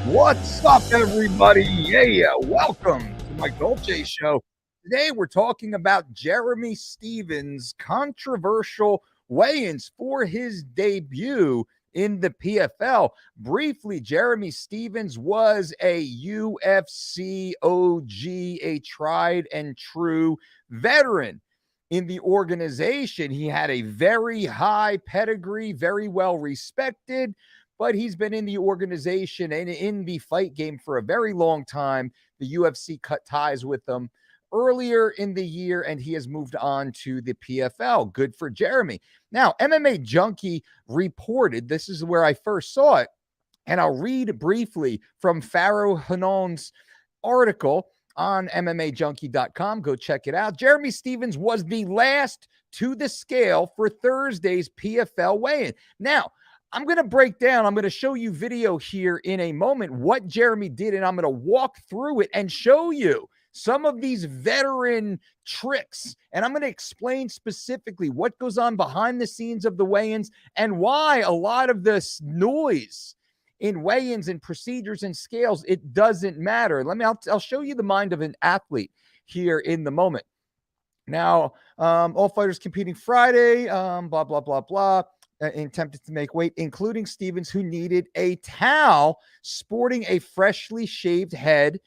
What's up, everybody? Hey, welcome to Mike Dolce Show. Today, we're talking about Jeremy Stephens' controversial weigh-ins for his debut in the PFL. Briefly, Jeremy Stephens was a UFC OG, a tried and true veteran in the organization. He had a very high pedigree, very well respected, but he's been in the organization and in the fight game for a very long time. The UFC cut ties with him earlier in the year, and he has moved on to the PFL. Good for Jeremy. Now, MMA Junkie reported, this is where I first saw it, and I'll read briefly from Pharaoh Hanon's article on MMAJunkie.com. Go check it out. Jeremy Stephens was the last to the scale for Thursday's PFL weigh-in. Now, I'm going to break down, I'm going to show you video here in a moment what Jeremy did, and I'm going to walk through it and show you some of these veteran tricks. And I'm going to explain specifically what goes on behind the scenes of the weigh-ins and why a lot of this noise in weigh-ins and procedures and scales, it doesn't matter. I'll show you the mind of an athlete here in the moment. Now, all fighters competing Friday, blah, blah, blah, blah. Attempted to make weight, including Stephens, who needed a towel, sporting a freshly shaved head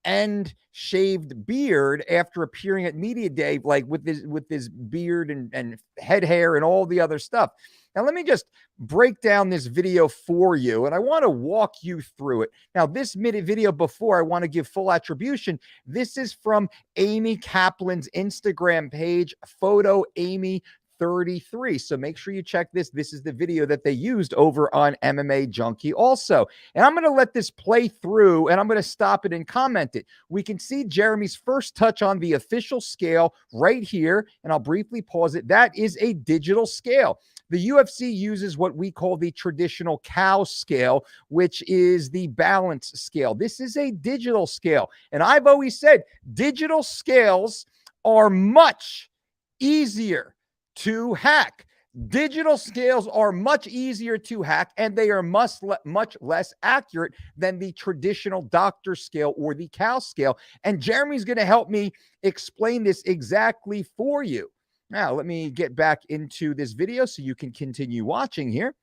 and shaved beard after appearing at media day, like with his beard and head hair and all the other stuff. Now, let me just break down this video for you, and I want to walk you through it. Now, this minute video, before I want to give full attribution, this is from Amy Kaplan's Instagram page, photo Amy 33. So make sure you check this. This is the video that they used over on MMA Junkie also. And I'm going to let this play through, and I'm going to stop it and comment it. We can see Jeremy's first touch on the official scale right here, and I'll briefly pause it. That is a digital scale. The UFC uses what we call the traditional cow scale, which is the balance scale. This is a digital scale. And I've always said digital scales are much easier to hack. Digital scales are much easier to hack, and they are much less accurate than the traditional doctor scale or the cow scale. And Jeremy's going to help me explain this exactly for you. Now, let me get back into this video so you can continue watching here.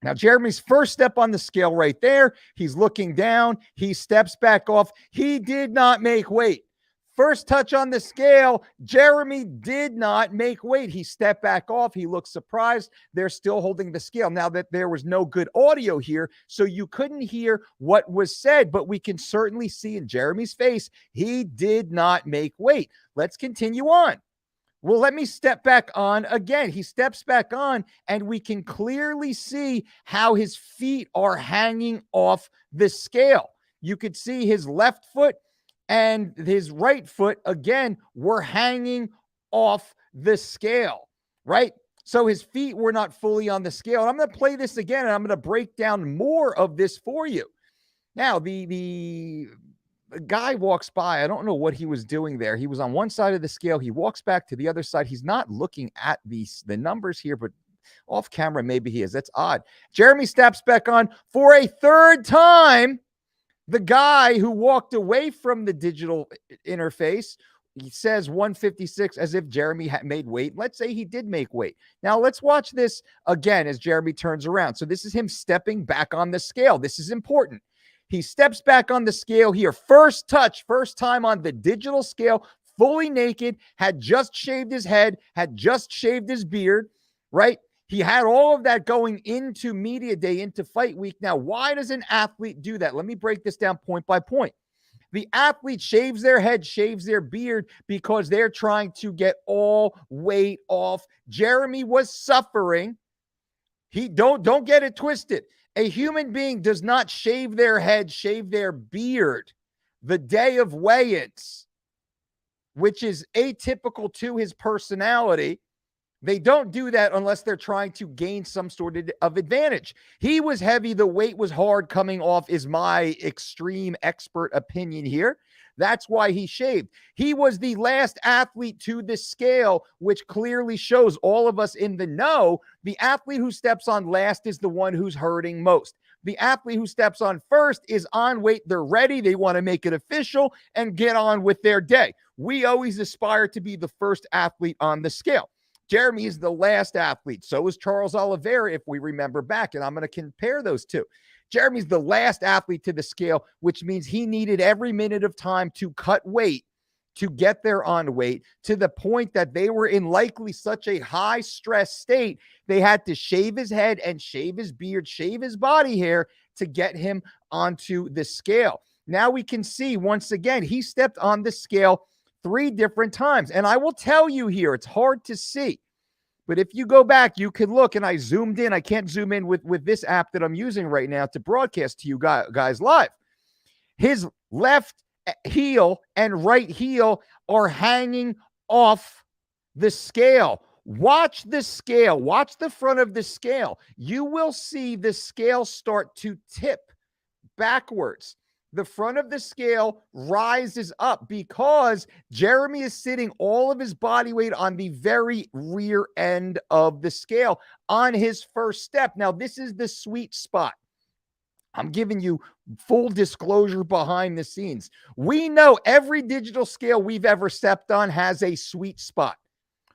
Now, Jeremy's first step on the scale right there. He's looking down. He steps back off. He did not make weight. First touch on the scale, Jeremy did not make weight. He stepped back off. He looked surprised. They're still holding the scale. Now that there was no good audio here, so you couldn't hear what was said, but we can certainly see in Jeremy's face, he did not make weight. Let's continue on. Well, let me step back on again. He steps back on, and we can clearly see how his feet are hanging off the scale. You could see his left foot and his right foot, again, were hanging off the scale, right? So his feet were not fully on the scale. And I'm going to play this again, and I'm going to break down more of this for you. Now, the guy walks by. I don't know what he was doing there. He was on one side of the scale. He walks back to the other side. He's not looking at the numbers here, but off camera, maybe he is. That's odd. Jeremy steps back on for a third time. The guy who walked away from the digital interface, he says 156 as if Jeremy had made weight. Let's say he did make weight. Now let's watch this again as Jeremy turns around. So this is him stepping back on the scale. This is important. He steps back on the scale here. First touch, first time on the digital scale, fully naked, had just shaved his head, had just shaved his beard, right? He had all of that going into media day, into fight week. Now, why does an athlete do that? Let me break this down point by point. The athlete shaves their head, shaves their beard because they're trying to get all weight off. Jeremy was suffering. Don't get it twisted. A human being does not shave their head, shave their beard the day of weigh-ins, which is atypical to his personality. They don't do that unless they're trying to gain some sort of advantage. He was heavy. The weight was hard coming off is my extreme expert opinion here. That's why he shaved. He was the last athlete to the scale, which clearly shows all of us in the know. The athlete who steps on last is the one who's hurting most. The athlete who steps on first is on weight. They're ready. They want to make it official and get on with their day. We always aspire to be the first athlete on the scale. Jeremy is the last athlete. So is Charles Oliveira, if we remember back. And I'm going to compare those two. Jeremy's the last athlete to the scale, which means he needed every minute of time to cut weight to get there on weight, to the point that they were in likely such a high stress state, they had to shave his head and shave his beard, shave his body hair to get him onto the scale. Now we can see once again, he stepped on the scale 3 different times. And I will tell you here, it's hard to see, but if you go back, you can look, and I zoomed in. I can't zoom in with this app that I'm using right now to broadcast to you guys live. His left heel and right heel are hanging off the scale. Watch the scale. Watch the front of the scale. You will see the scale start to tip backwards. The front of the scale rises up because Jeremy is sitting all of his body weight on the very rear end of the scale on his first step. Now, this is the sweet spot. I'm giving you full disclosure behind the scenes. We know every digital scale we've ever stepped on has a sweet spot.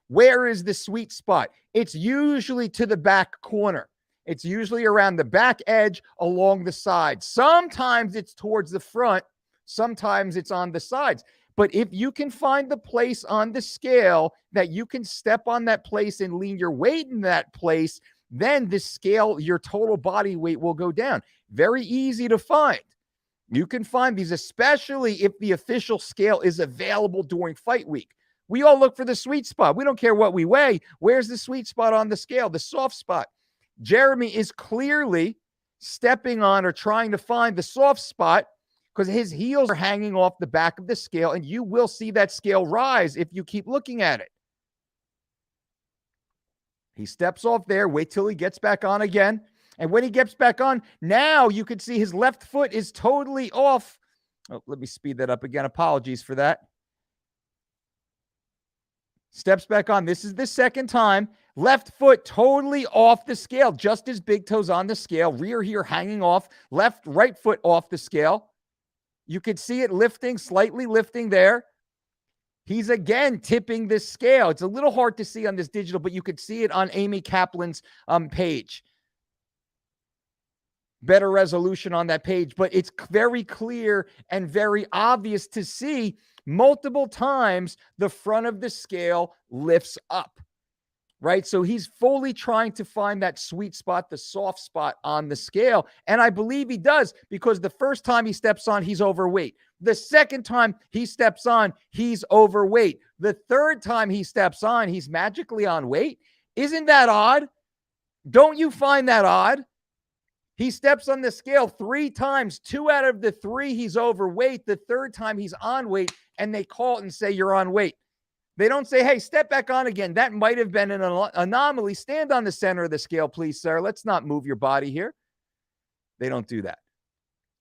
Where is the sweet spot? It's usually to the back corner. It's usually around the back edge along the side. Sometimes it's towards the front. Sometimes it's on the sides. But if you can find the place on the scale that you can step on that place and lean your weight in that place, then the scale, your total body weight will go down. Very easy to find. You can find these, especially if the official scale is available during fight week. We all look for the sweet spot. We don't care what we weigh. Where's the sweet spot on the scale, the soft spot? Jeremy is clearly stepping on or trying to find the soft spot because his heels are hanging off the back of the scale, and you will see that scale rise if you keep looking at it. He steps off there, wait till he gets back on again. And when he gets back on, now you can see his left foot is totally off. Oh, let me speed that up again. Apologies for that. Steps back on. This is the second time. Left foot totally off the scale. Just his big toes on the scale. Rear here hanging off. Right foot off the scale. You could see it lifting, slightly lifting there. He's again tipping this scale. It's a little hard to see on this digital, but you could see it on Amy Kaplan's page. Better resolution on that page, but it's very clear and very obvious to see multiple times the front of the scale lifts up, right? So he's fully trying to find that sweet spot, the soft spot on the scale. And I believe he does, because the first time he steps on, he's overweight. The second time he steps on, he's overweight. The third time he steps on, he's magically on weight. Isn't that odd? Don't you find that odd? He steps on the scale 3 times. 2 out of the 3, he's overweight. The third time, he's on weight, and they call it and say, you're on weight. They don't say, hey, step back on again. That might have been an anomaly. Stand on the center of the scale, please, sir. Let's not move your body here. They don't do that,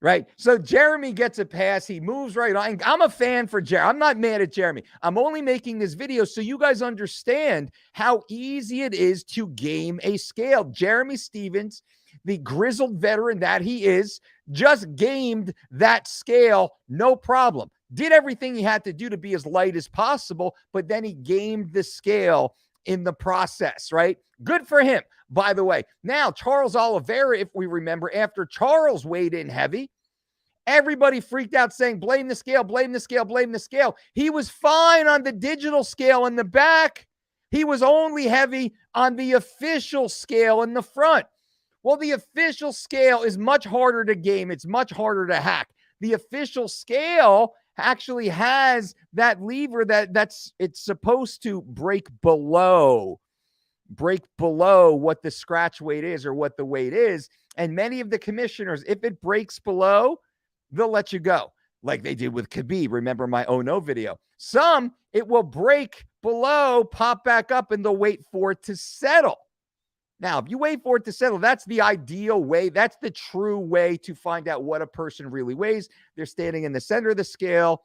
right? So Jeremy gets a pass. He moves right on. I'm a fan for Jeremy. I'm not mad at Jeremy. I'm only making this video so you guys understand how easy it is to game a scale. Jeremy Stephens, the grizzled veteran that he is, just gamed that scale, no problem. Did everything he had to do to be as light as possible, but then he gamed the scale in the process, right? Good for him, by the way. Now, Charles Oliveira, if we remember, after Charles weighed in heavy, everybody freaked out saying, blame the scale, blame the scale, blame the scale. He was fine on the digital scale in the back. He was only heavy on the official scale in the front. Well, the official scale is much harder to game. It's much harder to hack. The official scale actually has that lever it's supposed to break below what the scratch weight is or what the weight is. And many of the commissioners, if it breaks below, they'll let you go, like they did with Khabib. Remember my Oh No video. Some, it will break below, pop back up, and they'll wait for it to settle. Now, if you wait for it to settle, that's the ideal way. That's the true way to find out what a person really weighs. They're standing in the center of the scale.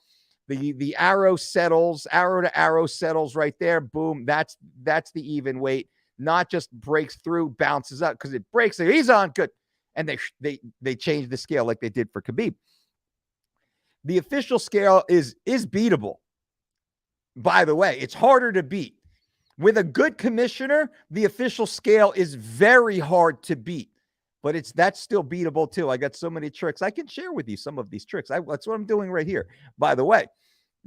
The arrow settles, arrow to arrow settles right there. Boom. That's the even weight. Not just breaks through, bounces up, because it breaks. He's on good. and they changed the scale like they did for Khabib. The official scale is beatable. By the way, it's harder to beat. With a good commissioner, the official scale is very hard to beat, but that's still beatable too. I got so many tricks. I can share with you some of these tricks. That's what I'm doing right here. By the way,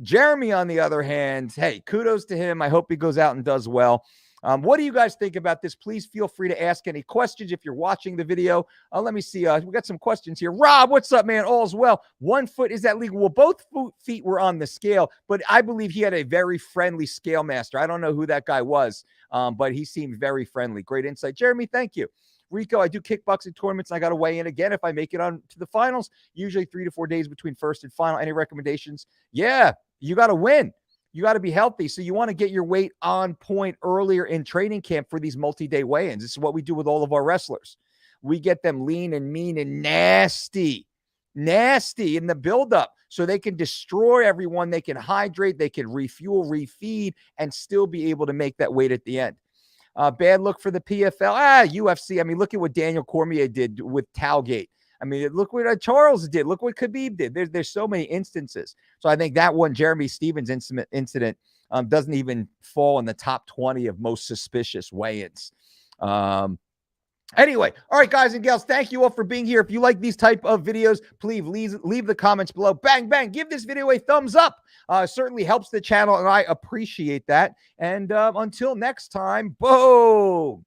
Jeremy, on the other hand, hey, kudos to him. I hope he goes out and does well. What do you guys think about this? Please feel free to ask any questions if you're watching the video. Let me see. We got some questions here. Rob, what's up, man? All's well. 1 foot, is that legal? Well, both feet were on the scale, but I believe he had a very friendly scale master. I don't know who that guy was, but he seemed very friendly. Great insight. Jeremy, thank you. Rico, I do kickboxing tournaments, and I got to weigh in again if I make it on to the finals, usually 3 to 4 days between first and final. Any recommendations? Yeah, you got to win. You got to be healthy. So you want to get your weight on point earlier in training camp for these multi-day weigh-ins. This is what we do with all of our wrestlers. We get them lean and mean and nasty in the buildup so they can destroy everyone. They can hydrate, they can refuel, refeed, and still be able to make that weight at the end. Bad look for the PFL. UFC. I mean, look at what Daniel Cormier did with Talgate. I mean, look what Charles did. Look what Khabib did. There's so many instances. So I think that one, Jeremy Stephens incident, doesn't even fall in the top 20 of most suspicious weigh-ins. Anyway, all right, guys and gals, thank you all for being here. If you like these type of videos, please leave the comments below. Bang, bang. Give this video a thumbs up. Certainly helps the channel, and I appreciate that. And until next time, boom.